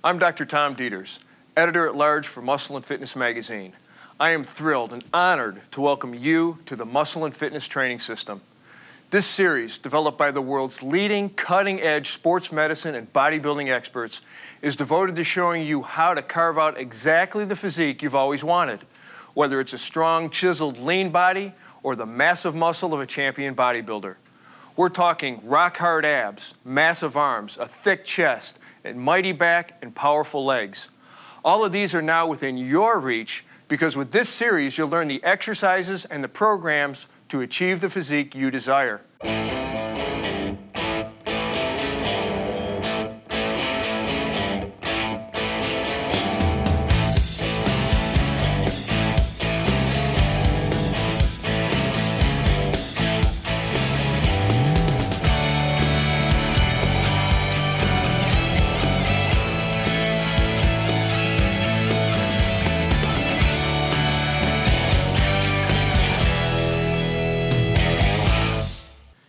I'm Dr. Tom Dieters, editor-at-large for Muscle and Fitness magazine. I am thrilled and honored to welcome you to the Muscle and Fitness Training System. This series, developed by the world's leading cutting-edge sports medicine and bodybuilding experts, is devoted to showing you how to carve out exactly the physique you've always wanted, whether it's a strong, chiseled, lean body or the massive muscle of a champion bodybuilder. We're talking rock-hard abs, massive arms, a thick chest, and mighty back and powerful legs. All of these are now within your reach because with this series, you'll learn the exercises and the programs to achieve the physique you desire.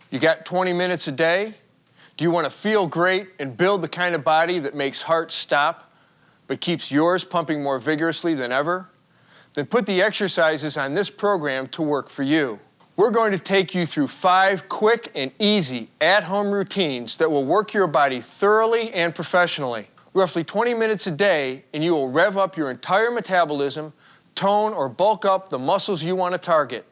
You got 20 minutes a day? Do you want to feel great and build the kind of body that makes hearts stop, but keeps yours pumping more vigorously than ever? Then put the exercises on this program to work for you. We're going to take you through 5 quick and easy at-home routines that will work your body thoroughly and professionally. Roughly 20 minutes a day, and you will rev up your entire metabolism, tone or bulk up the muscles you want to target,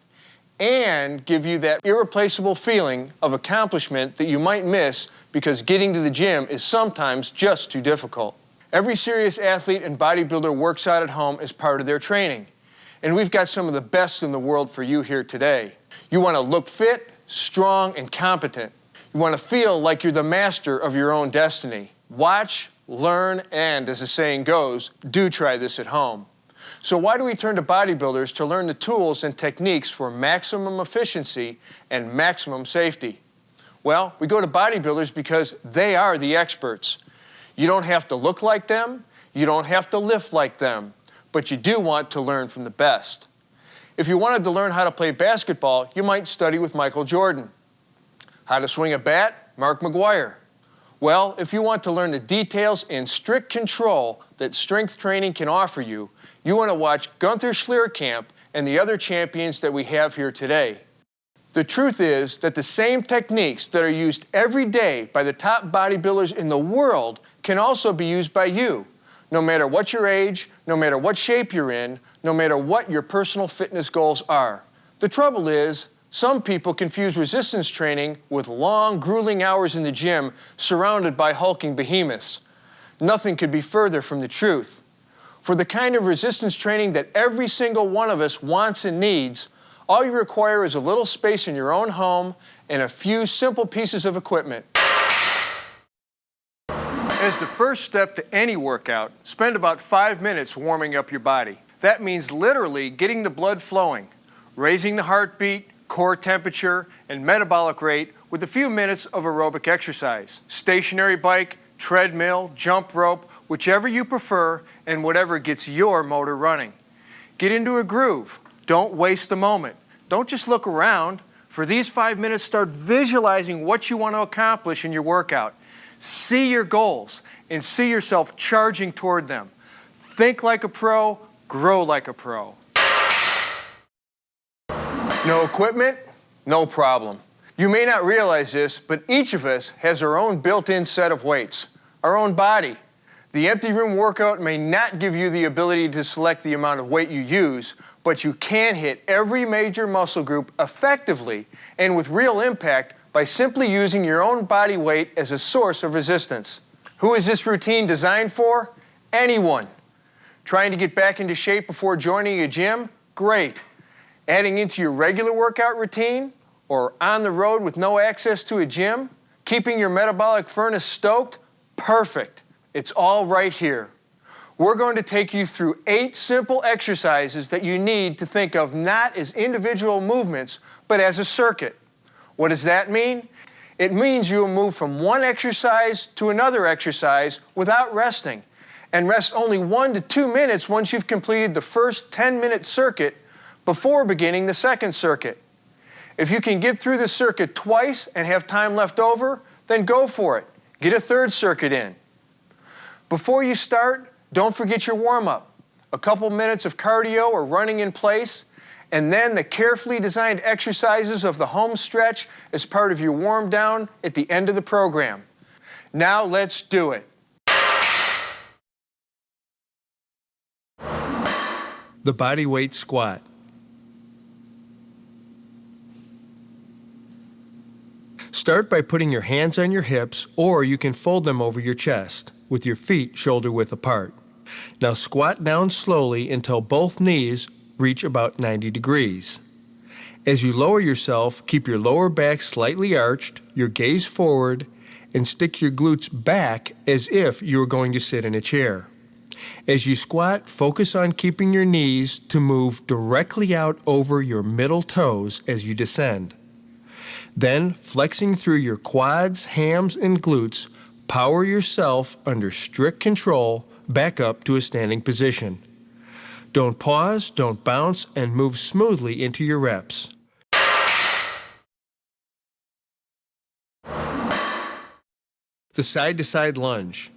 and give you that irreplaceable feeling of accomplishment that you might miss because getting to the gym is sometimes just too difficult. Every serious athlete and bodybuilder works out at home as part of their training, and we've got some of the best in the world for you here today. You want to look fit, strong, and competent. You want to feel like you're the master of your own destiny. Watch, learn, and, as the saying goes, do try this at home. So why do we turn to bodybuilders to learn the tools and techniques for maximum efficiency and maximum safety? Well, we go to bodybuilders because they are the experts. You don't have to look like them, you don't have to lift like them, but you do want to learn from the best. If you wanted to learn how to play basketball, you might study with Michael Jordan. How to swing a bat? Mark McGwire. Well, if you want to learn the details and strict control that strength training can offer you, you want to watch Gunther Schlierkamp and the other champions that we have here today. The truth is that the same techniques that are used every day by the top bodybuilders in the world can also be used by you, no matter what your age, no matter what shape you're in, no matter what your personal fitness goals are. The trouble is, some people confuse resistance training with long, grueling hours in the gym surrounded by hulking behemoths. Nothing could be further from the truth. For the kind of resistance training that every single one of us wants and needs, all you require is a little space in your own home and a few simple pieces of equipment. As the first step to any workout, spend about 5 minutes warming up your body. That means literally getting the blood flowing, raising the heartbeat, core temperature, and metabolic rate with a few minutes of aerobic exercise. Stationary bike, treadmill, jump rope, whichever you prefer and whatever gets your motor running. Get into a groove. Don't waste a moment. Don't just look around. For these 5 minutes, start visualizing what you want to accomplish in your workout. See your goals and see yourself charging toward them. Think like a pro, grow like a pro. No equipment? No problem. You may not realize this, but each of us has our own built-in set of weights, our own body. The empty room workout may not give you the ability to select the amount of weight you use, but you can hit every major muscle group effectively and with real impact by simply using your own body weight as a source of resistance. Who is this routine designed for? Anyone. Trying to get back into shape before joining a gym? Great. Adding into your regular workout routine, or on the road with no access to a gym? Keeping your metabolic furnace stoked? Perfect. It's all right here. We're going to take you through 8 simple exercises that you need to think of not as individual movements, but as a circuit. What does that mean? It means you will move from one exercise to another exercise without resting, and rest only 1 to 2 minutes once you've completed the first 10-minute circuit before beginning the second circuit. If you can get through the circuit twice and have time left over, then go for it. Get a third circuit in. Before you start, don't forget your warm-up. A couple minutes of cardio or running in place, and then the carefully designed exercises of the home stretch as part of your warm down at the end of the program. Now let's do it. The body weight squat. Start by putting your hands on your hips, or you can fold them over your chest with your feet shoulder width apart. Now squat down slowly until both knees reach about 90 degrees. As you lower yourself, keep your lower back slightly arched, your gaze forward, and stick your glutes back as if you were going to sit in a chair. As you squat, focus on keeping your knees to move directly out over your middle toes as you descend. Then, flexing through your quads, hams, and glutes, power yourself under strict control back up to a standing position. Don't pause, don't bounce, and move smoothly into your reps. The side-to-side lunge.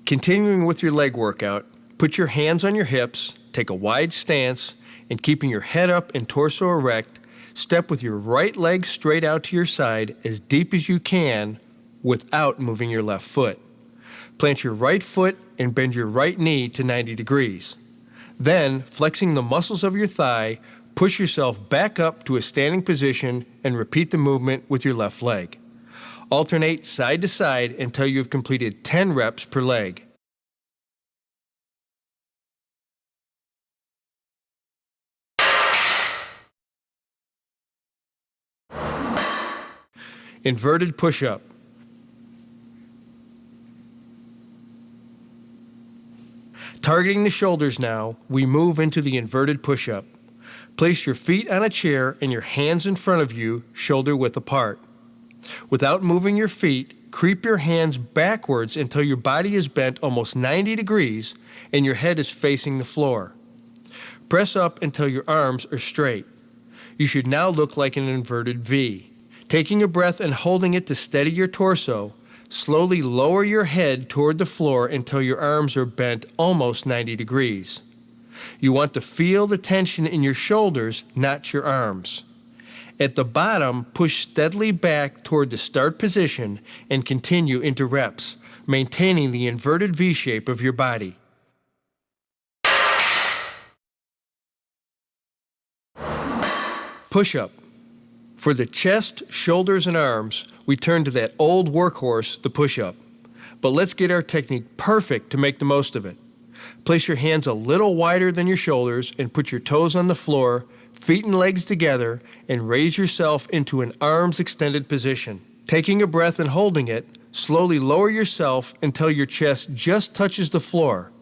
Continuing with your leg workout, put your hands on your hips, take a wide stance, and keeping your head up and torso erect, step with your right leg straight out to your side as deep as you can without moving your left foot. Plant your right foot and bend your right knee to 90 degrees. Then, flexing the muscles of your thigh, push yourself back up to a standing position and repeat the movement with your left leg. Alternate side to side until you have completed 10 reps per leg. Inverted push-up. Targeting the shoulders now, we move into the inverted push-up. Place your feet on a chair and your hands in front of you, shoulder width apart. Without moving your feet, creep your hands backwards until your body is bent almost 90 degrees and your head is facing the floor. Press up until your arms are straight. You should now look like an inverted V. Taking a breath and holding it to steady your torso, slowly lower your head toward the floor until your arms are bent almost 90 degrees. You want to feel the tension in your shoulders, not your arms. At the bottom, push steadily back toward the start position and continue into reps, maintaining the inverted V shape of your body. Push-up. For the chest, shoulders, and arms, we turn to that old workhorse, the push-up. But let's get our technique perfect to make the most of it. Place your hands a little wider than your shoulders and put your toes on the floor, feet and legs together, and raise yourself into an arms extended position. Taking a breath and holding it, slowly lower yourself until your chest just touches the floor.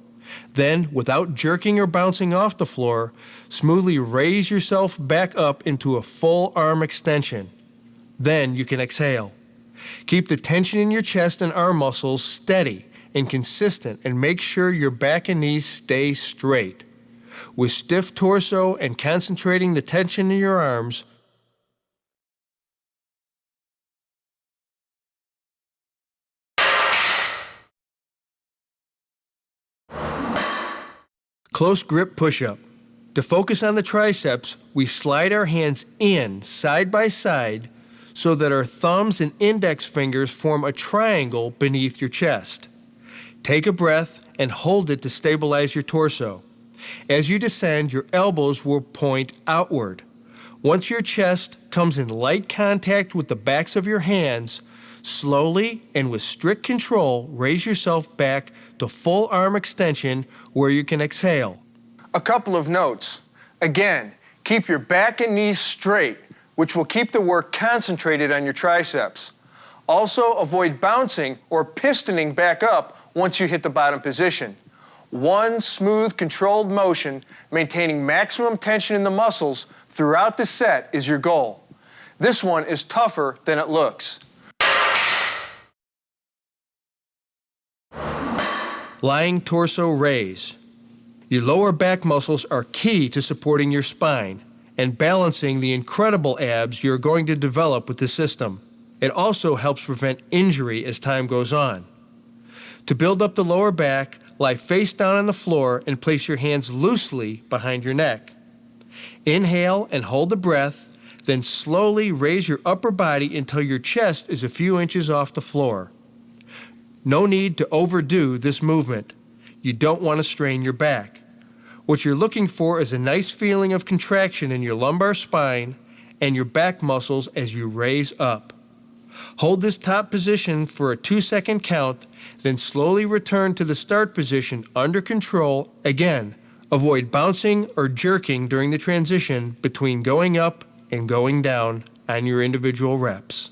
Then, without jerking or bouncing off the floor, smoothly raise yourself back up into a full arm extension. Then you can exhale. Keep the tension in your chest and arm muscles steady and consistent, and make sure your back and knees stay straight. With stiff torso and concentrating the tension in your arms, close grip push-up. To focus on the triceps, we slide our hands in side by side so that our thumbs and index fingers form a triangle beneath your chest. Take a breath and hold it to stabilize your torso. As you descend, your elbows will point outward. Once your chest comes in light contact with the backs of your hands, slowly and with strict control, raise yourself back to full arm extension where you can exhale. A couple of notes. Again, keep your back and knees straight, which will keep the work concentrated on your triceps. Also, avoid bouncing or pistoning back up once you hit the bottom position. One smooth, controlled motion, maintaining maximum tension in the muscles throughout the set is your goal. This one is tougher than it looks. Lying torso raise. Your lower back muscles are key to supporting your spine and balancing the incredible abs you're going to develop with this system. It also helps prevent injury as time goes on. To build up the lower back, lie face down on the floor and place your hands loosely behind your neck. Inhale and hold the breath, then slowly raise your upper body until your chest is a few inches off the floor. No need to overdo this movement. You don't want to strain your back. What you're looking for is a nice feeling of contraction in your lumbar spine and your back muscles as you raise up. Hold this top position for a 2-second count, then slowly return to the start position under control. Again, avoid bouncing or jerking during the transition between going up and going down on your individual reps.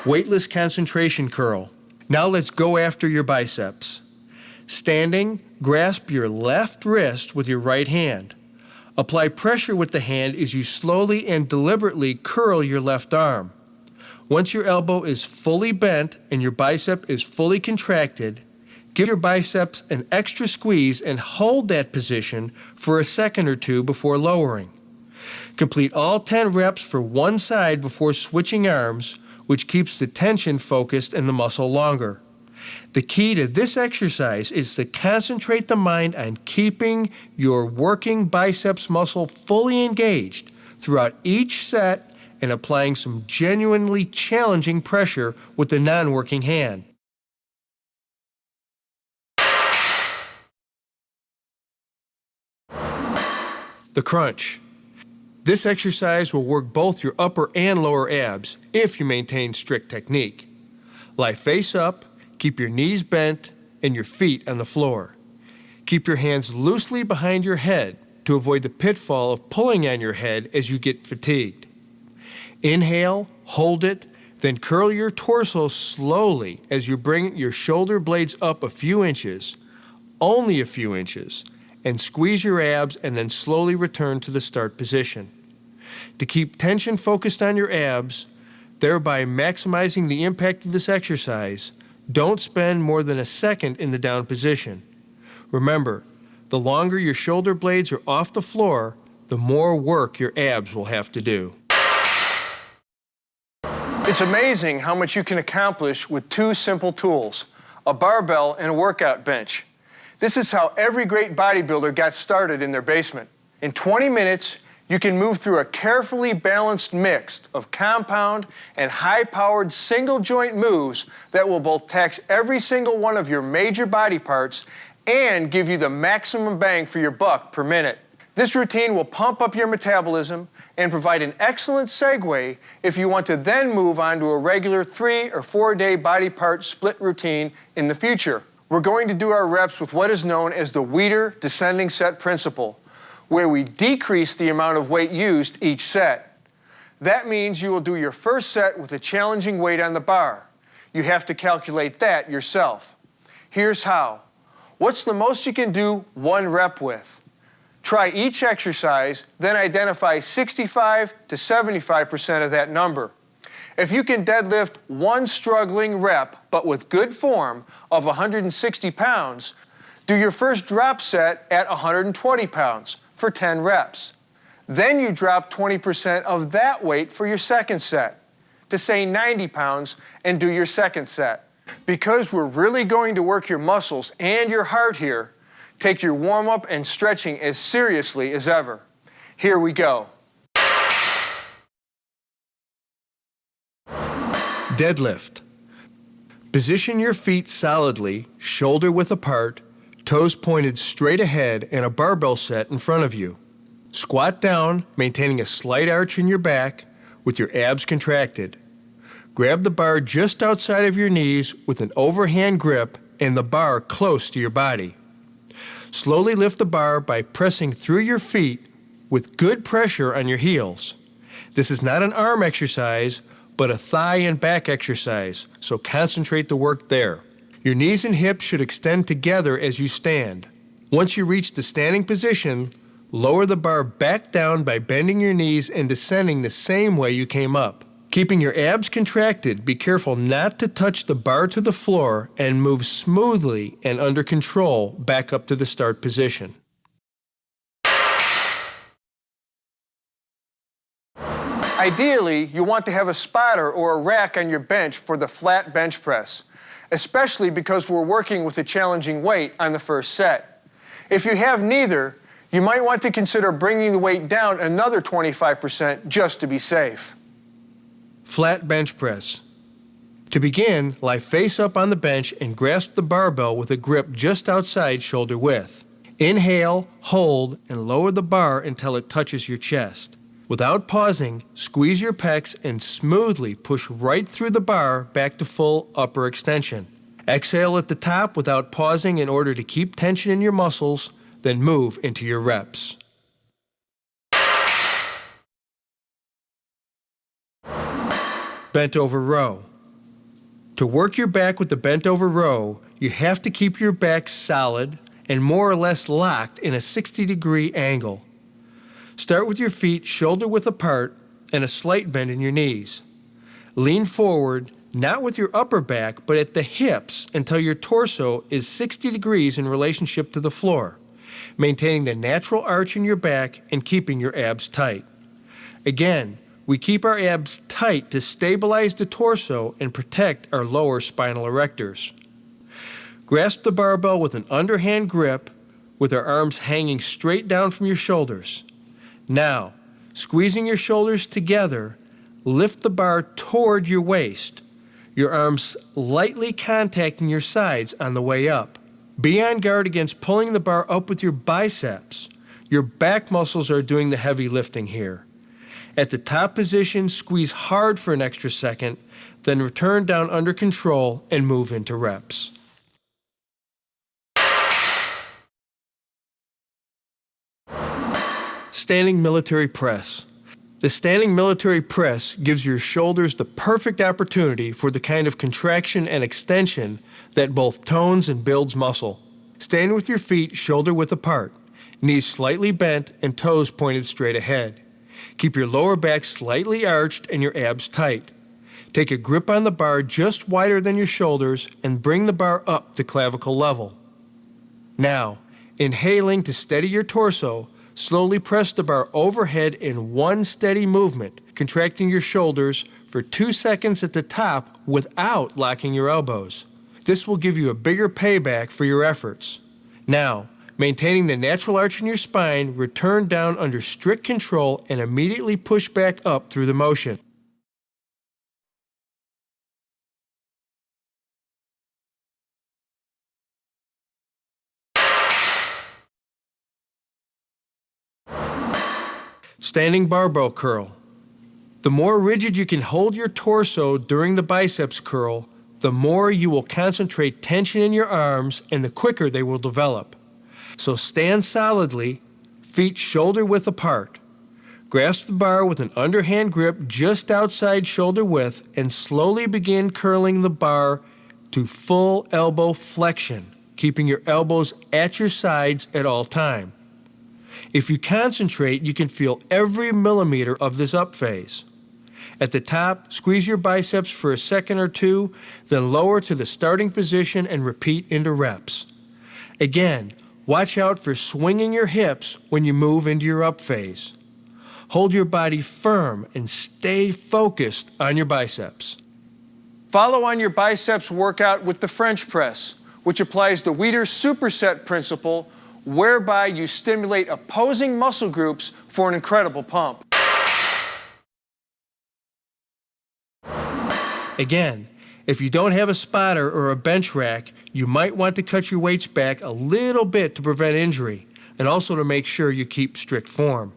Weightless concentration curl. Now let's go after your biceps. Standing, grasp your left wrist with your right hand. Apply pressure with the hand as you slowly and deliberately curl your left arm. Once your elbow is fully bent and your bicep is fully contracted, give your biceps an extra squeeze and hold that position for a second or two before lowering. Complete all 10 reps for one side before switching arms, which keeps the tension focused in the muscle longer. The key to this exercise is to concentrate the mind on keeping your working biceps muscle fully engaged throughout each set and applying some genuinely challenging pressure with the non-working hand. The crunch. This exercise will work both your upper and lower abs if you maintain strict technique. Lie face up, keep your knees bent and your feet on the floor. Keep your hands loosely behind your head to avoid the pitfall of pulling on your head as you get fatigued. Inhale, hold it, then curl your torso slowly as you bring your shoulder blades up a few inches, only a few inches, and squeeze your abs and then slowly return to the start position. To keep tension focused on your abs, thereby maximizing the impact of this exercise, don't spend more than a second in the down position. Remember, the longer your shoulder blades are off the floor, the more work your abs will have to do. It's amazing how much you can accomplish with 2 simple tools, a barbell and a workout bench. This is how every great bodybuilder got started in their basement. In 20 minutes, you can move through a carefully balanced mix of compound and high-powered single-joint moves that will both tax every single one of your major body parts and give you the maximum bang for your buck per minute. This routine will pump up your metabolism and provide an excellent segue if you want to then move on to a regular 3 or 4 day body part split routine in the future. We're going to do our reps with what is known as the Weider descending set principle, where we decrease the amount of weight used each set. That means you will do your first set with a challenging weight on the bar. You have to calculate that yourself. Here's how. What's the most you can do 1 rep with? Try each exercise, then identify 65 to 75% of that number. If you can deadlift 1 struggling rep, but with good form, of 160 pounds, do your first drop set at 120 pounds for 10 reps. Then you drop 20% of that weight for your second set, to say 90 pounds, and do your second set. Because we're really going to work your muscles and your heart here, take your warm-up and stretching as seriously as ever. Here we go. Deadlift. Position your feet solidly, shoulder width apart, toes pointed straight ahead, and a barbell set in front of you. Squat down, maintaining a slight arch in your back with your abs contracted. Grab the bar just outside of your knees with an overhand grip and the bar close to your body. Slowly lift the bar by pressing through your feet with good pressure on your heels. This is not an arm exercise, but a thigh and back exercise, so concentrate the work there. Your knees and hips should extend together as you stand. Once you reach the standing position, lower the bar back down by bending your knees and descending the same way you came up. Keeping your abs contracted, be careful not to touch the bar to the floor and move smoothly and under control back up to the start position. Ideally, you want to have a spotter or a rack on your bench for the flat bench press, especially because we're working with a challenging weight on the first set. If you have neither, you might want to consider bringing the weight down another 25% just to be safe. Flat bench press. To begin, lie face up on the bench and grasp the barbell with a grip just outside shoulder width. Inhale, hold, and lower the bar until it touches your chest. Without pausing, squeeze your pecs and smoothly push right through the bar back to full upper extension. Exhale at the top without pausing in order to keep tension in your muscles, then move into your reps. Bent over row. To work your back with the bent over row, you have to keep your back solid and more or less locked in a 60-degree angle. Start with your feet shoulder width apart and a slight bend in your knees. Lean forward, not with your upper back, but at the hips until your torso is 60 degrees in relationship to the floor, maintaining the natural arch in your back and keeping your abs tight. Again, we keep our abs tight to stabilize the torso and protect our lower spinal erectors. Grasp the barbell with an underhand grip with our arms hanging straight down from your shoulders. Now, squeezing your shoulders together, lift the bar toward your waist, your arms lightly contacting your sides on the way up. Be on guard against pulling the bar up with your biceps. Your back muscles are doing the heavy lifting here. At the top position, squeeze hard for an extra second, then return down under control and move into reps. Standing military press. The standing military press gives your shoulders the perfect opportunity for the kind of contraction and extension that both tones and builds muscle. Stand with your feet shoulder width apart, knees slightly bent and toes pointed straight ahead. Keep your lower back slightly arched and your abs tight. Take a grip on the bar just wider than your shoulders and bring the bar up to clavicle level. Now, inhaling to steady your torso, slowly press the bar overhead in one steady movement, contracting your shoulders for 2 seconds at the top without locking your elbows. This will give you a bigger payback for your efforts. Now, maintaining the natural arch in your spine, return down under strict control and immediately push back up through the motion. Standing barbell curl. The more rigid you can hold your torso during the biceps curl, the more you will concentrate tension in your arms and the quicker they will develop. So stand solidly, feet shoulder width apart. Grasp the bar with an underhand grip just outside shoulder width and slowly begin curling the bar to full elbow flexion, keeping your elbows at your sides at all time. If you concentrate, you can feel every millimeter of this up phase. At the top, squeeze your biceps for a second or two, then lower to the starting position and repeat into reps. Again, watch out for swinging your hips when you move into your up phase. Hold your body firm and stay focused on your biceps. Follow on your biceps workout with the French press, which applies the Weider superset principle, whereby you stimulate opposing muscle groups for an incredible pump. Again, if you don't have a spotter or a bench rack, you might want to cut your weights back a little bit to prevent injury, and also to make sure you keep strict form.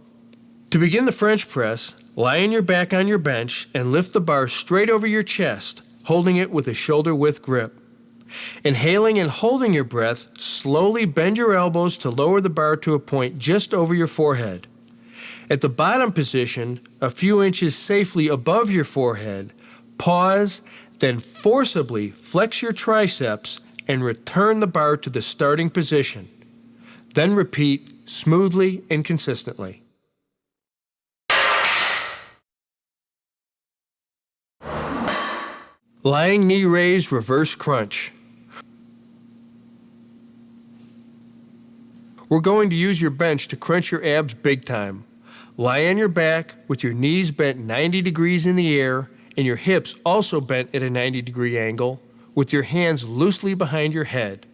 To begin the French press, lie on your back on your bench and lift the bar straight over your chest, holding it with a shoulder width grip. Inhaling and holding your breath, slowly bend your elbows to lower the bar to a point just over your forehead. At the bottom position, a few inches safely above your forehead, pause, then forcibly flex your triceps and return the bar to the starting position. Then repeat smoothly and consistently. Lying knee raise reverse crunch. We're going to use your bench to crunch your abs big time. Lie on your back with your knees bent 90 degrees in the air and your hips also bent at a 90-degree angle with your hands loosely behind your head.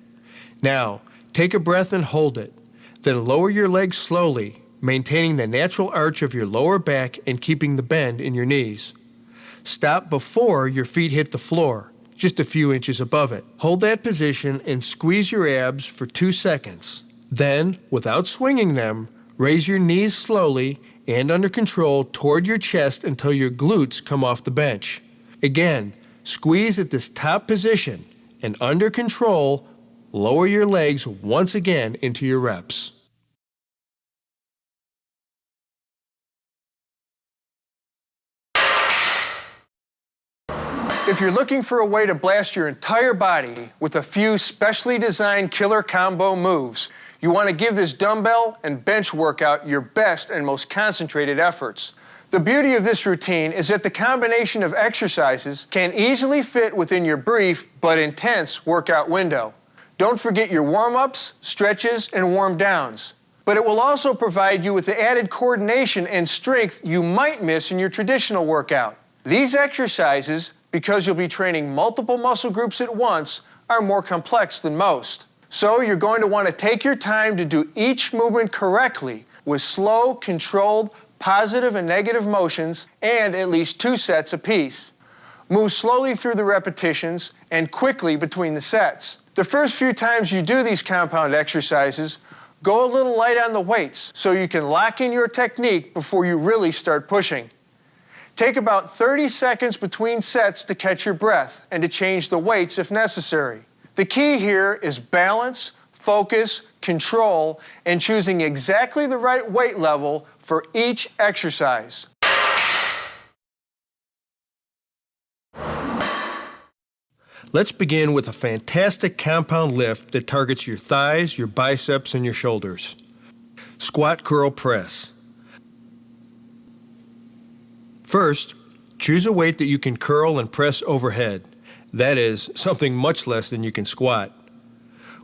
Now, take a breath and hold it. Then lower your legs slowly, maintaining the natural arch of your lower back and keeping the bend in your knees. Stop before your feet hit the floor, just a few inches above it. Hold that position and squeeze your abs for 2 seconds. Then, without swinging them, raise your knees slowly and under control toward your chest until your glutes come off the bench. Again, squeeze at this top position and under control, lower your legs once again into your reps. If you're looking for a way to blast your entire body with a few specially designed killer combo moves, you want to give this dumbbell and bench workout your best and most concentrated efforts. The beauty of this routine is that the combination of exercises can easily fit within your brief but intense workout window. Don't forget your warm-ups, stretches, and warm-downs. But it will also provide you with the added coordination and strength you might miss in your traditional workout. These exercises, because you'll be training multiple muscle groups at once, are more complex than most. So you're going to want to take your time to do each movement correctly with slow, controlled, positive and negative motions and at least 2 sets apiece. Move slowly through the repetitions and quickly between the sets. The first few times you do these compound exercises, go a little light on the weights so you can lock in your technique before you really start pushing. Take about 30 seconds between sets to catch your breath and to change the weights if necessary. The key here is balance, focus, control, and choosing exactly the right weight level for each exercise. Let's begin with a fantastic compound lift that targets your thighs, your biceps, and your shoulders. Squat curl press. First, choose a weight that you can curl and press overhead. That is, something much less than you can squat.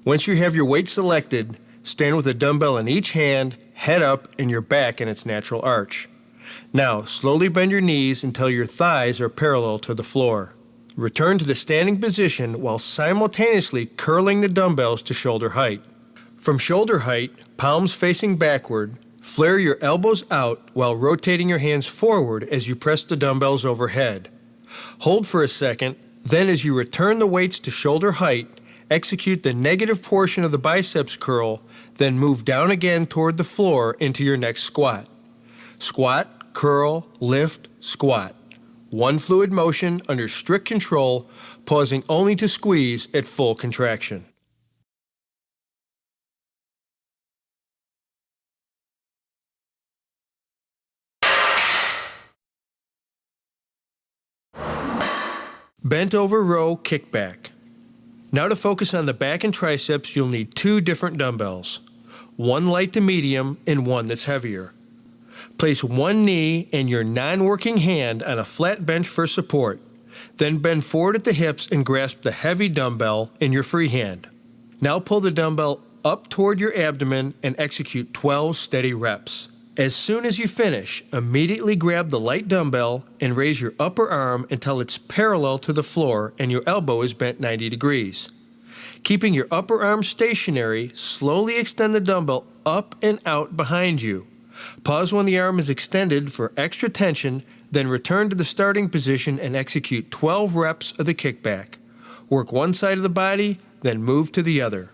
Once you have your weight selected, stand with a dumbbell in each hand, head up, and your back in its natural arch. Now, slowly bend your knees until your thighs are parallel to the floor. Return to the standing position while simultaneously curling the dumbbells to shoulder height. From shoulder height, palms facing backward, flare your elbows out while rotating your hands forward as you press the dumbbells overhead. Hold for a second, then as you return the weights to shoulder height, execute the negative portion of the biceps curl, then move down again toward the floor into your next squat. Squat, curl, lift, squat. One fluid motion under strict control, pausing only to squeeze at full contraction. Bent over row kickback. Now to focus on the back and triceps, you'll need 2 different dumbbells, one light to medium and one that's heavier. Place one knee and your non-working hand on a flat bench for support. Then bend forward at the hips and grasp the heavy dumbbell in your free hand. Now pull the dumbbell up toward your abdomen and execute 12 steady reps. As soon as you finish, immediately grab the light dumbbell and raise your upper arm until it's parallel to the floor and your elbow is bent 90 degrees. Keeping your upper arm stationary, slowly extend the dumbbell up and out behind you. Pause when the arm is extended for extra tension, then return to the starting position and execute 12 reps of the kickback. Work one side of the body, then move to the other.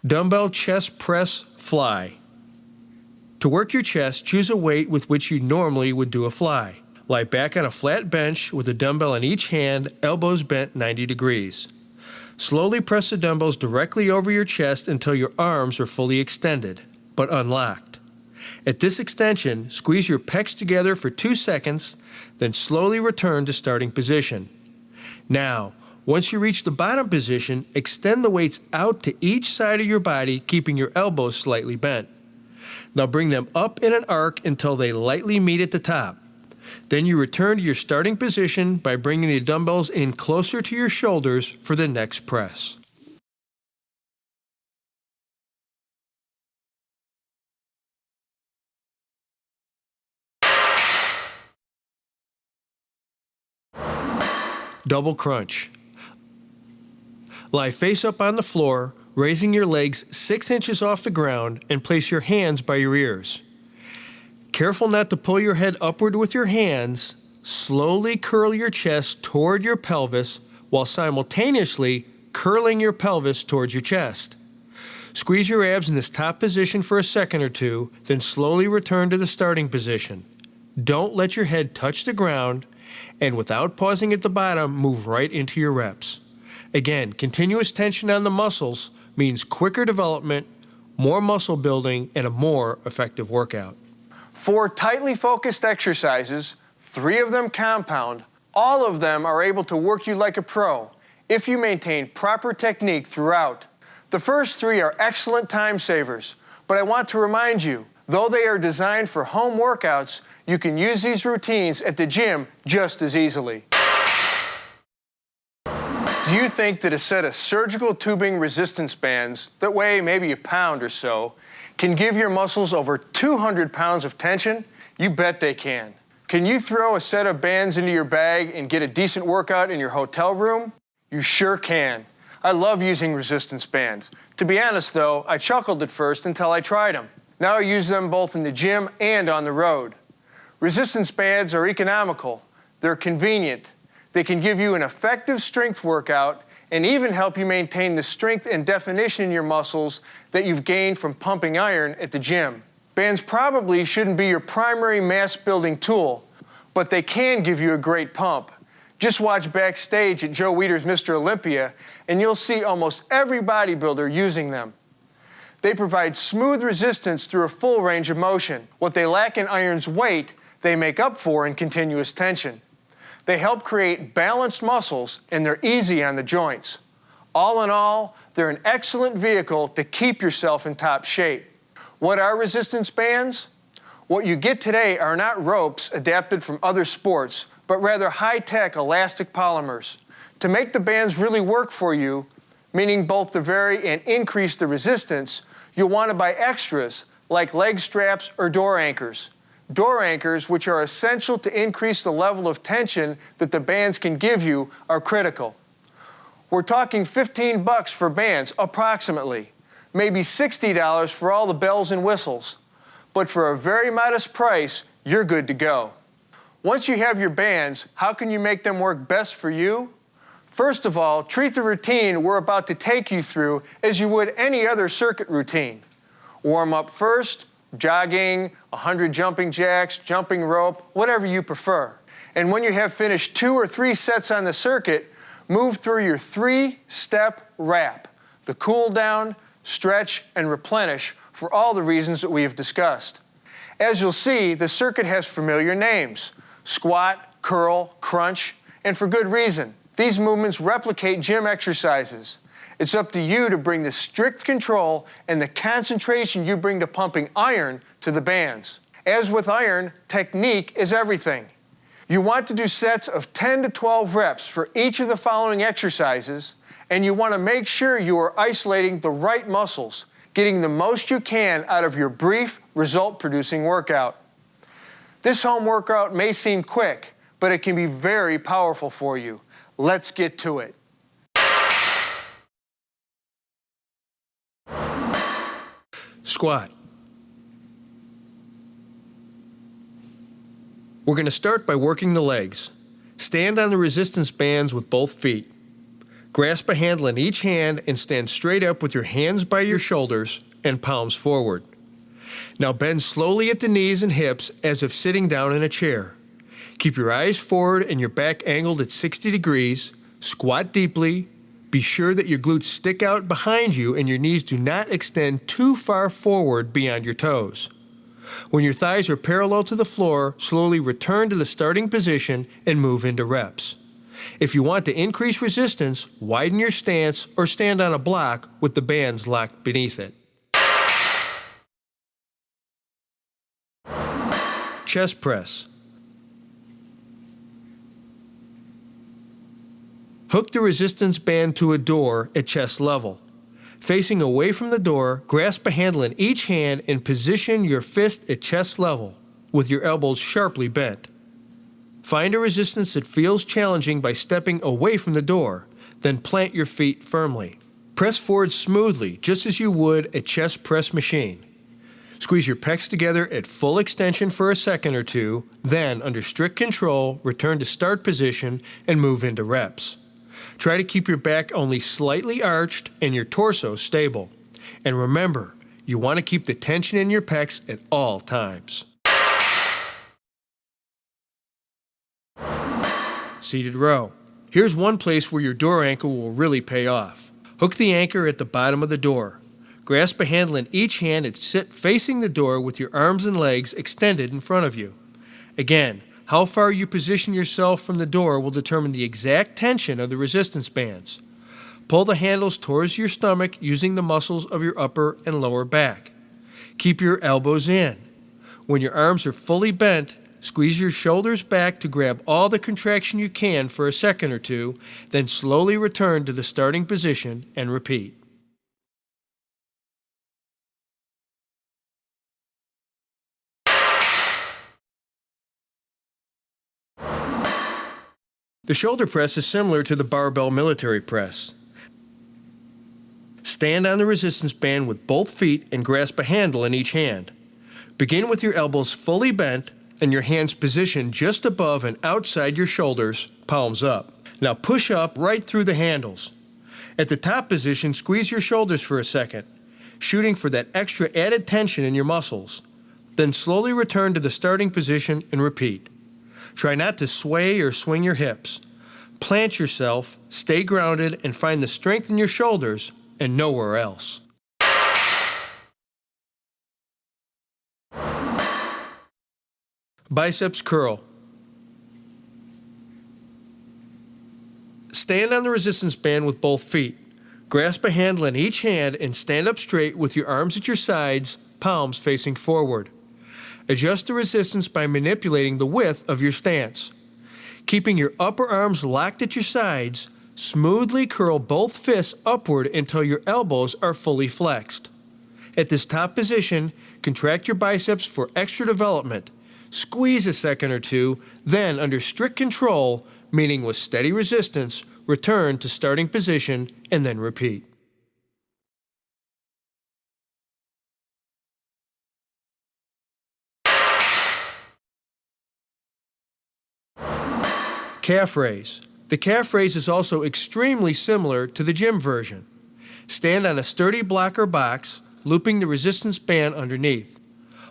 Dumbbell chest press fly. To work your chest, choose a weight with which you normally would do a fly. Lie back on a flat bench with a dumbbell in each hand, elbows bent 90 degrees. Slowly press the dumbbells directly over your chest until your arms are fully extended, but unlocked. At this extension, squeeze your pecs together for 2 seconds, then slowly return to starting position. Now, once you reach the bottom position, extend the weights out to each side of your body, keeping your elbows slightly bent. Now bring them up in an arc until they lightly meet at the top. Then you return to your starting position by bringing the dumbbells in closer to your shoulders for the next press. Double crunch. Lie face up on the floor, raising your legs 6 inches off the ground, and place your hands by your ears. Careful not to pull your head upward with your hands. Slowly curl your chest toward your pelvis while simultaneously curling your pelvis towards your chest. Squeeze your abs in this top position for a second or two, then slowly return to the starting position. Don't let your head touch the ground, and without pausing at the bottom, move right into your reps. Again, continuous tension on the muscles means quicker development, more muscle building, and a more effective workout. 4 tightly focused exercises, 3 of them compound. All of them are able to work you like a pro if you maintain proper technique throughout. The first 3 are excellent time savers, but I want to remind you, though they are designed for home workouts, you can use these routines at the gym just as easily. Do you think that a set of surgical tubing resistance bands that weigh maybe a pound or so can give your muscles over 200 pounds of tension? You bet they can. Can you throw a set of bands into your bag and get a decent workout in your hotel room? You sure can. I love using resistance bands. To be honest though, I chuckled at first until I tried them. Now I use them both in the gym and on the road. Resistance bands are economical. They're convenient. They can give you an effective strength workout and even help you maintain the strength and definition in your muscles that you've gained from pumping iron at the gym. Bands probably shouldn't be your primary mass building tool, but they can give you a great pump. Just watch backstage at Joe Weider's Mr. Olympia and you'll see almost every bodybuilder using them. They provide smooth resistance through a full range of motion. What they lack in iron's weight, they make up for in continuous tension. They help create balanced muscles and they're easy on the joints. All in all, they're an excellent vehicle to keep yourself in top shape. What are resistance bands? What you get today are not ropes adapted from other sports, but rather high-tech elastic polymers. To make the bands really work for you, meaning both to vary and increase the resistance, you'll want to buy extras like leg straps or door anchors. Door anchors, which are essential to increase the level of tension that the bands can give you, are critical. We're talking $15 for bands, approximately. Maybe $60 for all the bells and whistles. But for a very modest price, you're good to go. Once you have your bands, how can you make them work best for you? First of all, treat the routine we're about to take you through as you would any other circuit routine. Warm up first, jogging, 100 jumping jacks, jumping rope, whatever you prefer. And when you have finished 2 or 3 sets on the circuit, move through your 3-step wrap, the cool down, stretch, and replenish for all the reasons that we have discussed. As you'll see, the circuit has familiar names: squat, curl, crunch, and for good reason. These movements replicate gym exercises. It's up to you to bring the strict control and the concentration you bring to pumping iron to the bands. As with iron, technique is everything. You want to do sets of 10 to 12 reps for each of the following exercises, and you want to make sure you are isolating the right muscles, getting the most you can out of your brief, result-producing workout. This home workout may seem quick, but it can be very powerful for you. Let's get to it. Squat. We're going to start by working the legs. Stand on the resistance bands with both feet. Grasp a handle in each hand and stand straight up with your hands by your shoulders and palms forward. Now bend slowly at the knees and hips as if sitting down in a chair. Keep your eyes forward and your back angled at 60 degrees. Squat deeply. Be sure that your glutes stick out behind you and your knees do not extend too far forward beyond your toes. When your thighs are parallel to the floor, slowly return to the starting position and move into reps. If you want to increase resistance, widen your stance or stand on a block with the bands locked beneath it. chest press. Hook the resistance band to a door at chest level. Facing away from the door, grasp a handle in each hand and position your fist at chest level, with your elbows sharply bent. Find a resistance that feels challenging by stepping away from the door, then plant your feet firmly. Press forward smoothly, just as you would a chest press machine. Squeeze your pecs together at full extension for a second or two, then, under strict control, return to start position and move into reps. Try to keep your back only slightly arched and your torso stable. And remember, you want to keep the tension in your pecs at all times. Seated row. Here's one place where your door anchor will really pay off. Hook the anchor at the bottom of the door. Grasp a handle in each hand and sit facing the door with your arms and legs extended in front of you. Again, how far you position yourself from the door will determine the exact tension of the resistance bands. Pull the handles towards your stomach using the muscles of your upper and lower back. Keep your elbows in. When your arms are fully bent, squeeze your shoulders back to grab all the contraction you can for a second or two, then slowly return to the starting position and repeat. The shoulder press is similar to the barbell military press. Stand on the resistance band with both feet and grasp a handle in each hand. Begin with your elbows fully bent and your hands positioned just above and outside your shoulders, palms up. Now push up right through the handles. At the top position, squeeze your shoulders for a second, shooting for that extra added tension in your muscles. Then slowly return to the starting position and repeat. Try not to sway or swing your hips. Plant yourself, stay grounded, and find the strength in your shoulders and nowhere else. Biceps curl. Stand on the resistance band with both feet. Grasp a handle in each hand and stand up straight with your arms at your sides, palms facing forward. Adjust the resistance by manipulating the width of your stance. Keeping your upper arms locked at your sides, smoothly curl both fists upward until your elbows are fully flexed. At this top position, contract your biceps for extra development. Squeeze a second or two, then under strict control, meaning with steady resistance, return to starting position and then repeat. Calf raise. The calf raise is also extremely similar to the gym version. Stand on a sturdy block or box, looping the resistance band underneath.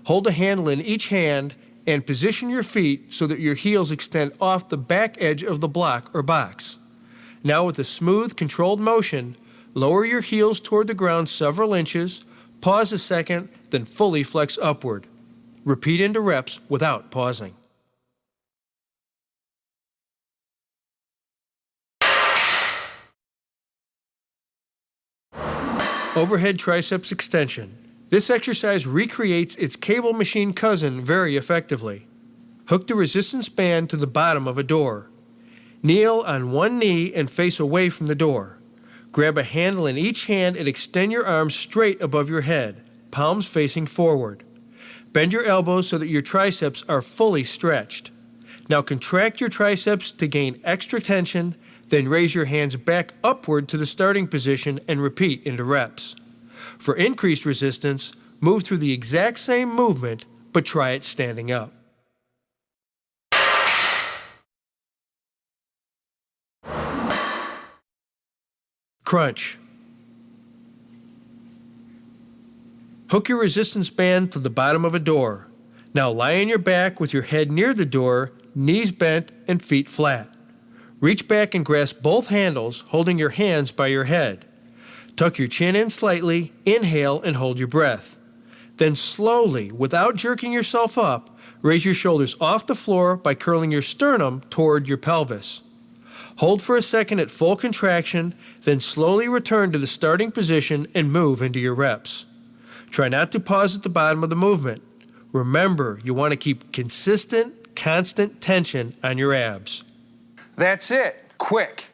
Hold a handle in each hand and position your feet so that your heels extend off the back edge of the block or box. Now with a smooth, controlled motion, lower your heels toward the ground several inches, pause a second, then fully flex upward. Repeat into reps without pausing. Overhead triceps extension. This exercise recreates its cable machine cousin very effectively. Hook the resistance band to the bottom of a door. Kneel on one knee and face away from the door. Grab a handle in each hand and extend your arms straight above your head, palms facing forward. Bend your elbows so that your triceps are fully stretched. Now contract your triceps to gain extra tension, then raise your hands back upward to the starting position and repeat into reps. For increased resistance, move through the exact same movement, but try it standing up. Crunch. Hook your resistance band to the bottom of a door. Now lie on your back with your head near the door, knees bent, and feet flat. Reach back and grasp both handles, holding your hands by your head. Tuck your chin in slightly, inhale, and hold your breath. Then slowly, without jerking yourself up, raise your shoulders off the floor by curling your sternum toward your pelvis. Hold for a second at full contraction, then slowly return to the starting position and move into your reps. Try not to pause at the bottom of the movement. Remember, you want to keep consistent, constant tension on your abs. That's it. Quick,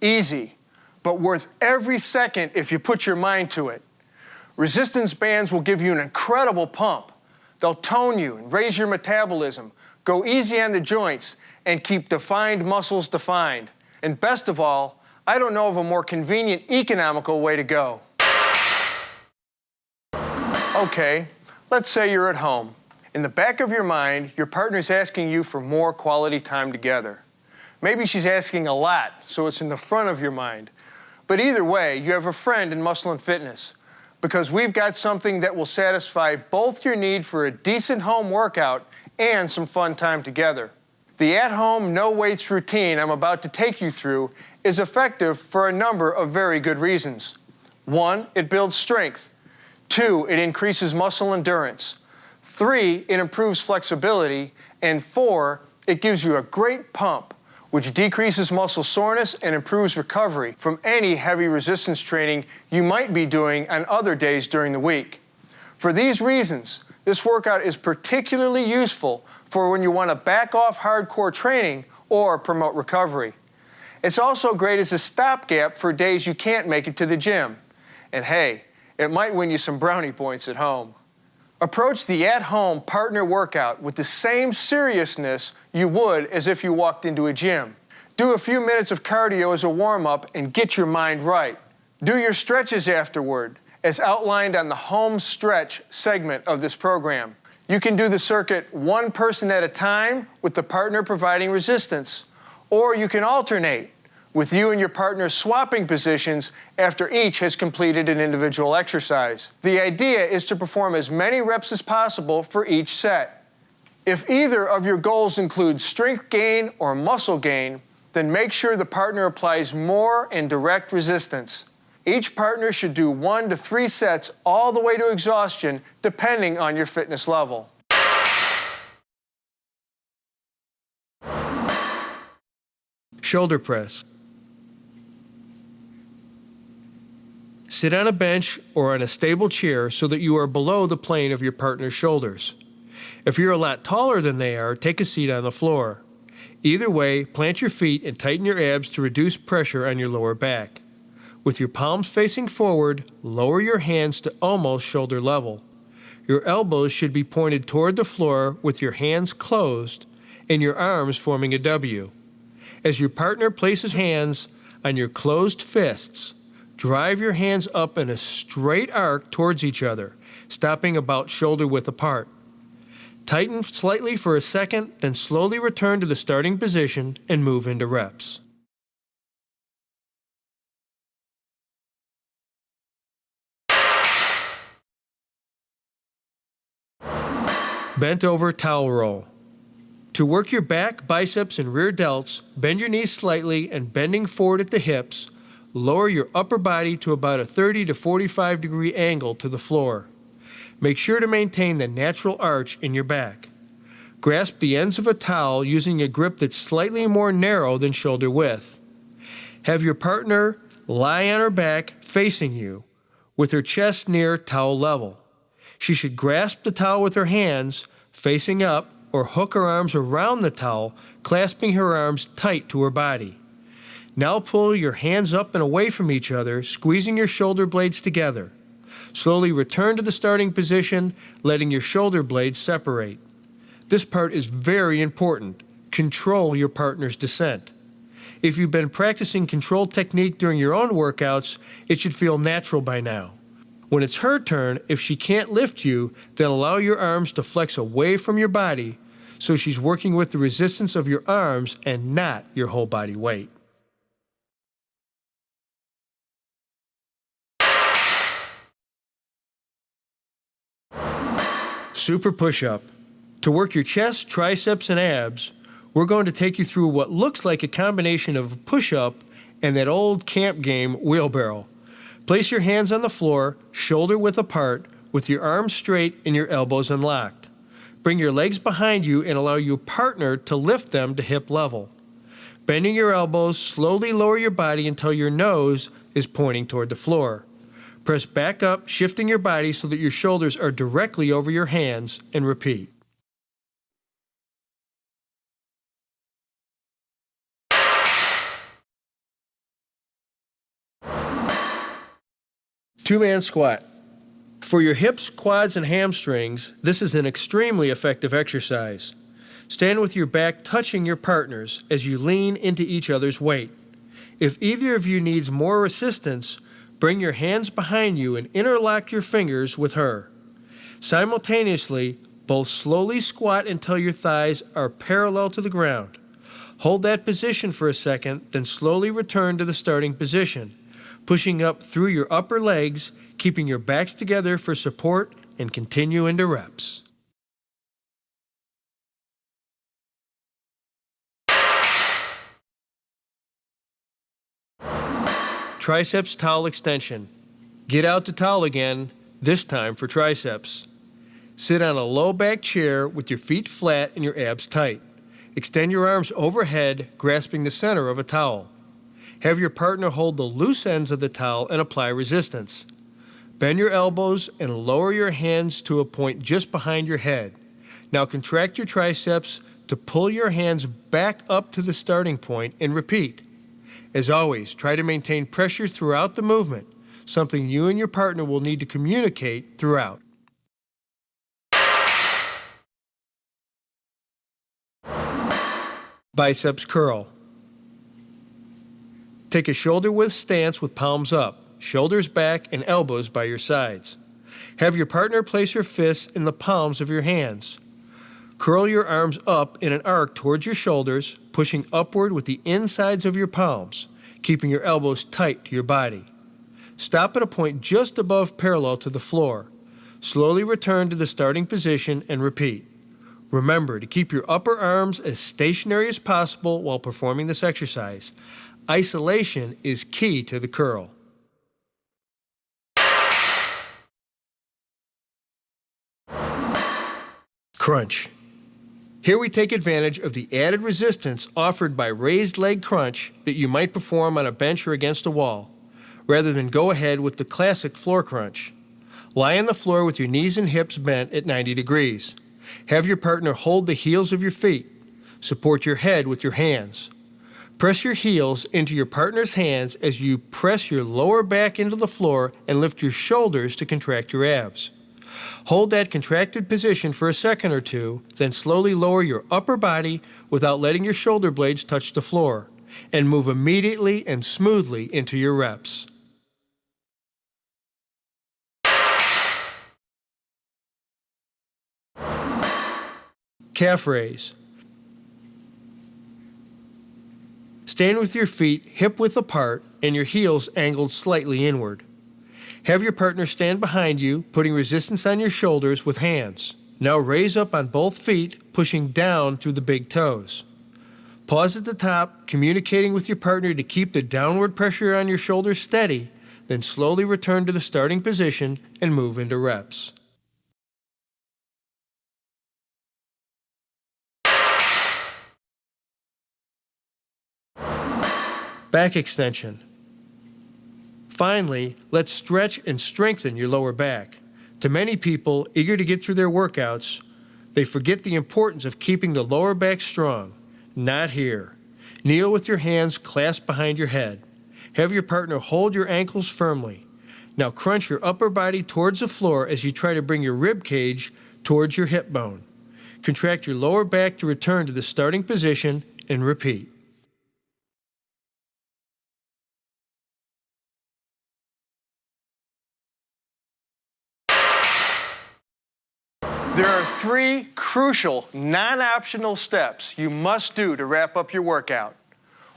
easy, but worth every second if you put your mind to it. Resistance bands will give you an incredible pump. They'll tone you and raise your metabolism, go easy on the joints, and keep defined muscles defined. And best of all, I don't know of a more convenient, economical way to go. Okay, let's say you're at home. In the back of your mind, your partner's asking you for more quality time together. Maybe she's asking a lot, so it's in the front of your mind. But either way, you have a friend in Muscle and Fitness, because we've got something that will satisfy both your need for a decent home workout and some fun time together. The at-home, no-weights routine I'm about to take you through is effective for a number of very good reasons. 1, it builds strength. 2, it increases muscle endurance. 3, it improves flexibility. And 4, it gives you a great pump, which decreases muscle soreness and improves recovery from any heavy resistance training you might be doing on other days during the week. For these reasons, this workout is particularly useful for when you want to back off hardcore training or promote recovery. It's also great as a stopgap for days you can't make it to the gym. And hey, it might win you some brownie points at home. Approach the at-home partner workout with the same seriousness you would as if you walked into a gym. Do a few minutes of cardio as a warm-up and get your mind right. Do your stretches afterward, as outlined on the home stretch segment of this program. You can do the circuit one person at a time with the partner providing resistance, or you can alternate with you and your partner swapping positions after each has completed an individual exercise. The idea is to perform as many reps as possible for each set. If either of your goals include strength gain or muscle gain, then make sure the partner applies more and direct resistance. Each partner should do 1 to 3 sets all the way to exhaustion, depending on your fitness level. Shoulder press. Sit on a bench or on a stable chair so that you are below the plane of your partner's shoulders. If you're a lot taller than they are, take a seat on the floor. Either way, plant your feet and tighten your abs to reduce pressure on your lower back. With your palms facing forward, lower your hands to almost shoulder level. Your elbows should be pointed toward the floor with your hands closed and your arms forming a W. As your partner places hands on your closed fists, drive your hands up in a straight arc towards each other, stopping about shoulder width apart. Tighten slightly for a second, then slowly return to the starting position and move into reps. Bent over towel roll. To work your back, biceps, and rear delts, bend your knees slightly and bending forward at the hips, lower your upper body to about a 30 to 45 degree angle to the floor. Make sure to maintain the natural arch in your back. Grasp the ends of a towel using a grip that's slightly more narrow than shoulder width. Have your partner lie on her back facing you, with her chest near towel level. She should grasp the towel with her hands, facing up, or hook her arms around the towel, clasping her arms tight to her body. Now pull your hands up and away from each other, squeezing your shoulder blades together. Slowly return to the starting position, letting your shoulder blades separate. This part is very important. Control your partner's descent. If you've been practicing control technique during your own workouts, it should feel natural by now. When it's her turn, if she can't lift you, then allow your arms to flex away from your body so she's working with the resistance of your arms and not your whole body weight. Super push-up. To work your chest, triceps, and abs, we're going to take you through what looks like a combination of a push-up and that old camp game, wheelbarrow. Place your hands on the floor, shoulder width apart, with your arms straight and your elbows unlocked. Bring your legs behind you and allow your partner to lift them to hip level. Bending your elbows, slowly lower your body until your nose is pointing toward the floor. Press back up, shifting your body so that your shoulders are directly over your hands, and repeat. Two-man squat. For your hips, quads, and hamstrings, this is an extremely effective exercise. Stand with your back touching your partner's as you lean into each other's weight. If either of you needs more assistance, bring your hands behind you and interlock your fingers with her. Simultaneously, both slowly squat until your thighs are parallel to the ground. Hold that position for a second, then slowly return to the starting position, pushing up through your upper legs, keeping your backs together for support, and continue into reps. Triceps towel extension. Get out the towel again, this time for triceps. Sit on a low back chair with your feet flat and your abs tight. Extend your arms overhead, grasping the center of a towel. Have your partner hold the loose ends of the towel and apply resistance. Bend your elbows and lower your hands to a point just behind your head. Now contract your triceps to pull your hands back up to the starting point and repeat. As always, try to maintain pressure throughout the movement, something you and your partner will need to communicate throughout. Biceps curl. Take a shoulder-width stance with palms up, shoulders back, and elbows by your sides. Have your partner place your fists in the palms of your hands. Curl your arms up in an arc towards your shoulders, pushing upward with the insides of your palms, keeping your elbows tight to your body. Stop at a point just above parallel to the floor. Slowly return to the starting position and repeat. Remember to keep your upper arms as stationary as possible while performing this exercise. Isolation is key to the curl. Crunch. Here we take advantage of the added resistance offered by raised leg crunch that you might perform on a bench or against a wall, rather than go ahead with the classic floor crunch. Lie on the floor with your knees and hips bent at 90 degrees. Have your partner hold the heels of your feet. Support your head with your hands. Press your heels into your partner's hands as you press your lower back into the floor and lift your shoulders to contract your abs. Hold that contracted position for a second or two, then slowly lower your upper body without letting your shoulder blades touch the floor, and move immediately and smoothly into your reps. Calf raise. Stand with your feet hip-width apart and your heels angled slightly inward. Have your partner stand behind you, putting resistance on your shoulders with hands. Now raise up on both feet, pushing down through the big toes. Pause at the top, communicating with your partner to keep the downward pressure on your shoulders steady, then slowly return to the starting position and move into reps. Back extension. Finally, let's stretch and strengthen your lower back. To many people eager to get through their workouts, they forget the importance of keeping the lower back strong. Not here. Kneel with your hands clasped behind your head. Have your partner hold your ankles firmly. Now crunch your upper body towards the floor as you try to bring your rib cage towards your hip bone. Contract your lower back to return to the starting position and repeat. There are 3 crucial, non-optional steps you must do to wrap up your workout.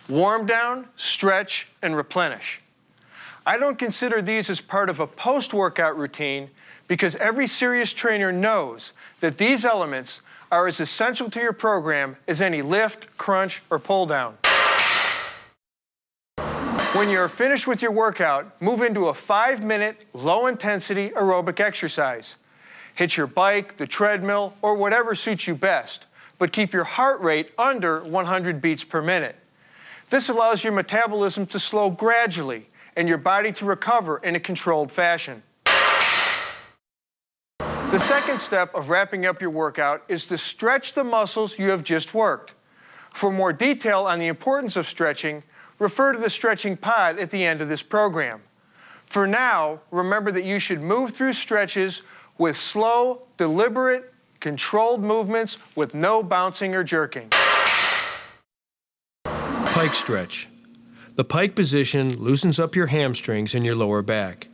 Warm down, stretch, and replenish. I don't consider these as part of a post-workout routine because every serious trainer knows that these elements are as essential to your program as any lift, crunch, or pull down. When you're finished with your workout, move into a 5-minute, low-intensity aerobic exercise. Hit your bike, the treadmill, or whatever suits you best, but keep your heart rate under 100 beats per minute. This allows your metabolism to slow gradually and your body to recover in a controlled fashion. The second step of wrapping up your workout is to stretch the muscles you have just worked. For more detail on the importance of stretching, refer to the stretching pod at the end of this program. For now, remember that you should move through stretches with slow, deliberate, controlled movements with no bouncing or jerking. Pike stretch. The pike position loosens up your hamstrings and your lower back.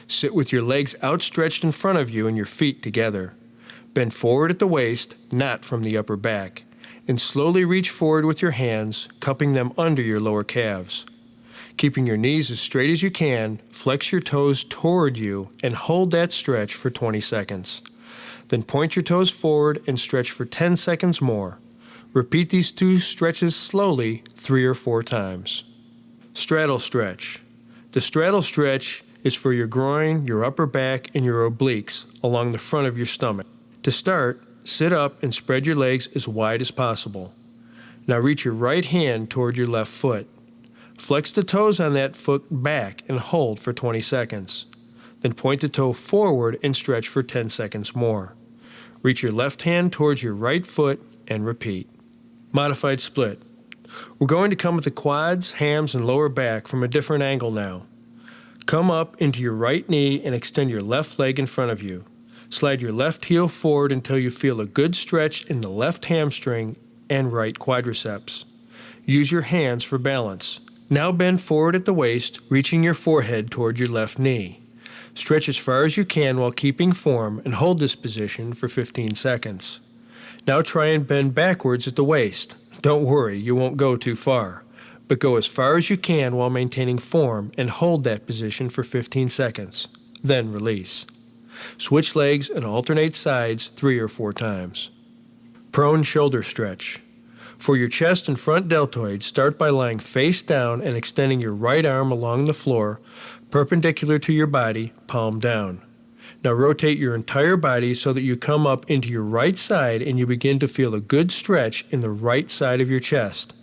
Sit with your legs outstretched in front of you and your feet together. Bend forward at the waist, not from the upper back, and slowly reach forward with your hands, cupping them under your lower calves. Keeping your knees as straight as you can, flex your toes toward you and hold that stretch for 20 seconds. Then point your toes forward and stretch for 10 seconds more. Repeat these two stretches slowly 3 or 4 times. Straddle stretch. The straddle stretch is for your groin, your upper back, and your obliques along the front of your stomach. To start, sit up and spread your legs as wide as possible. Now reach your right hand toward your left foot. Flex the toes on that foot back and hold for 20 seconds. Then point the toe forward and stretch for 10 seconds more. Reach your left hand towards your right foot and repeat. Modified split. We're going to come with the quads, hams, and lower back from a different angle now. Come up into your right knee and extend your left leg in front of you. Slide your left heel forward until you feel a good stretch in the left hamstring and right quadriceps. Use your hands for balance. Now bend forward at the waist, reaching your forehead toward your left knee. Stretch as far as you can while keeping form and hold this position for 15 seconds. Now try and bend backwards at the waist. Don't worry, you won't go too far, but go as far as you can while maintaining form and hold that position for 15 seconds. Then release. Switch legs and alternate sides 3 or 4 times. Prone shoulder stretch. For your chest and front deltoid, start by lying face down and extending your right arm along the floor, perpendicular to your body, palm down. Now rotate your entire body so that you come up into your right side and you begin to feel a good stretch in the right side of your chest,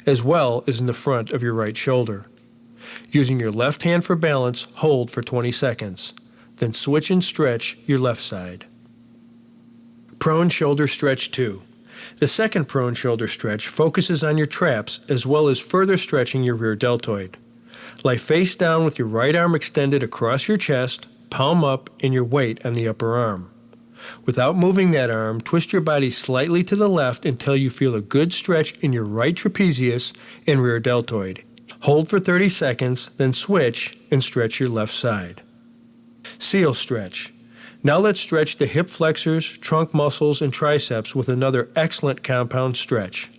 as well as in the front of your right shoulder. Using your left hand for balance, hold for 20 seconds. Then switch and stretch your left side. Prone shoulder stretch 2. The second prone shoulder stretch focuses on your traps as well as further stretching your rear deltoid. Lie face down with your right arm extended across your chest, palm up, and your weight on the upper arm. Without moving that arm, twist your body slightly to the left until you feel a good stretch in your right trapezius and rear deltoid. Hold for 30 seconds, then switch and stretch your left side. Seal stretch. Now let's stretch the hip flexors, trunk muscles, and triceps with another excellent compound stretch.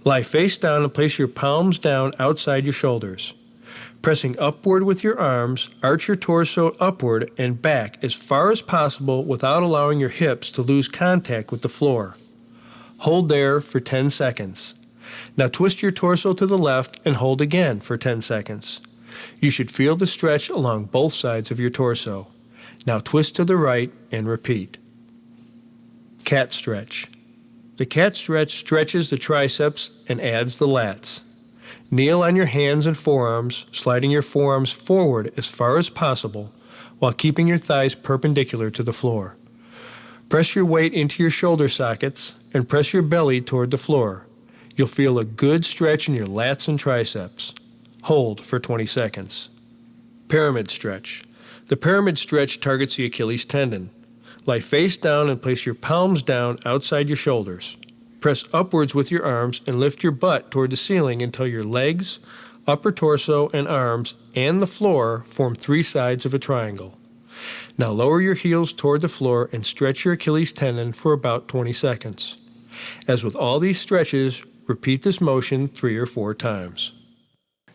Lie face down and place your palms down outside your shoulders. Pressing upward with your arms, arch your torso upward and back as far as possible without allowing your hips to lose contact with the floor. Hold there for 10 seconds. Now twist your torso to the left and hold again for 10 seconds. You should feel the stretch along both sides of your torso. Now twist to the right and repeat. Cat stretch. The cat stretch stretches the triceps and adds the lats. Kneel on your hands and forearms, sliding your forearms forward as far as possible while keeping your thighs perpendicular to the floor. Press your weight into your shoulder sockets and press your belly toward the floor. You'll feel a good stretch in your lats and triceps. Hold for 20 seconds. Pyramid stretch. The pyramid stretch targets the Achilles tendon. Lie face down and place your palms down outside your shoulders. Press upwards with your arms and lift your butt toward the ceiling until your legs, upper torso, and arms and the floor form 3 sides of a triangle. Now lower your heels toward the floor and stretch your Achilles tendon for about 20 seconds. As with all these stretches, repeat this motion 3 or 4 times.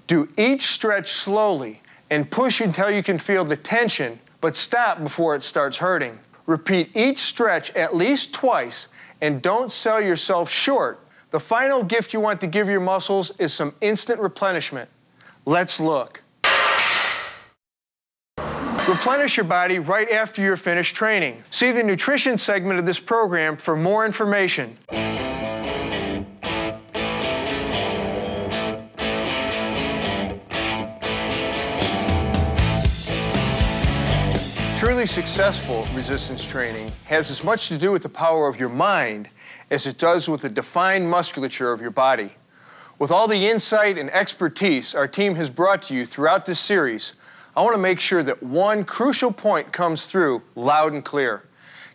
Do each stretch slowly and push until you can feel the tension, but stop before it starts hurting. Repeat each stretch at least twice and don't sell yourself short. The final gift you want to give your muscles is some instant replenishment. Let's look. Replenish your body right after you're finished training. See the nutrition segment of this program for more information. Truly successful resistance training has as much to do with the power of your mind as it does with the defined musculature of your body. With all the insight and expertise our team has brought to you throughout this series, I want to make sure that one crucial point comes through loud and clear.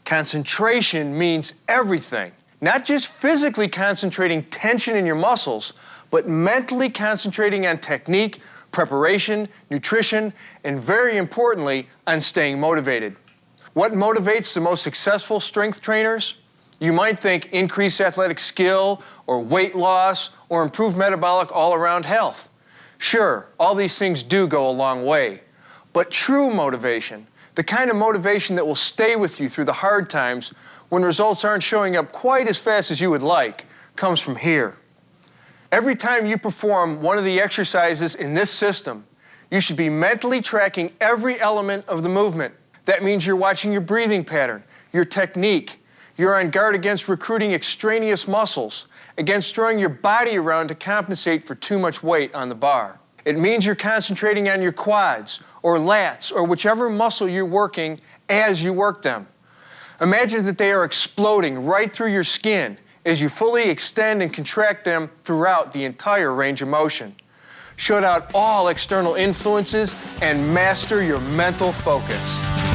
Concentration means everything. Not just physically concentrating tension in your muscles, but mentally concentrating on technique, preparation, nutrition, and very importantly, on staying motivated. What motivates the most successful strength trainers? You might think increased athletic skill, or weight loss, or improved metabolic all-around health. Sure, all these things do go a long way. But true motivation, the kind of motivation that will stay with you through the hard times when results aren't showing up quite as fast as you would like, comes from here. Every time you perform one of the exercises in this system, you should be mentally tracking every element of the movement. That means you're watching your breathing pattern, your technique. You're on guard against recruiting extraneous muscles, against throwing your body around to compensate for too much weight on the bar. It means you're concentrating on your quads or lats or whichever muscle you're working as you work them. Imagine that they are exploding right through your skin as you fully extend and contract them throughout the entire range of motion. Shut out all external influences and master your mental focus.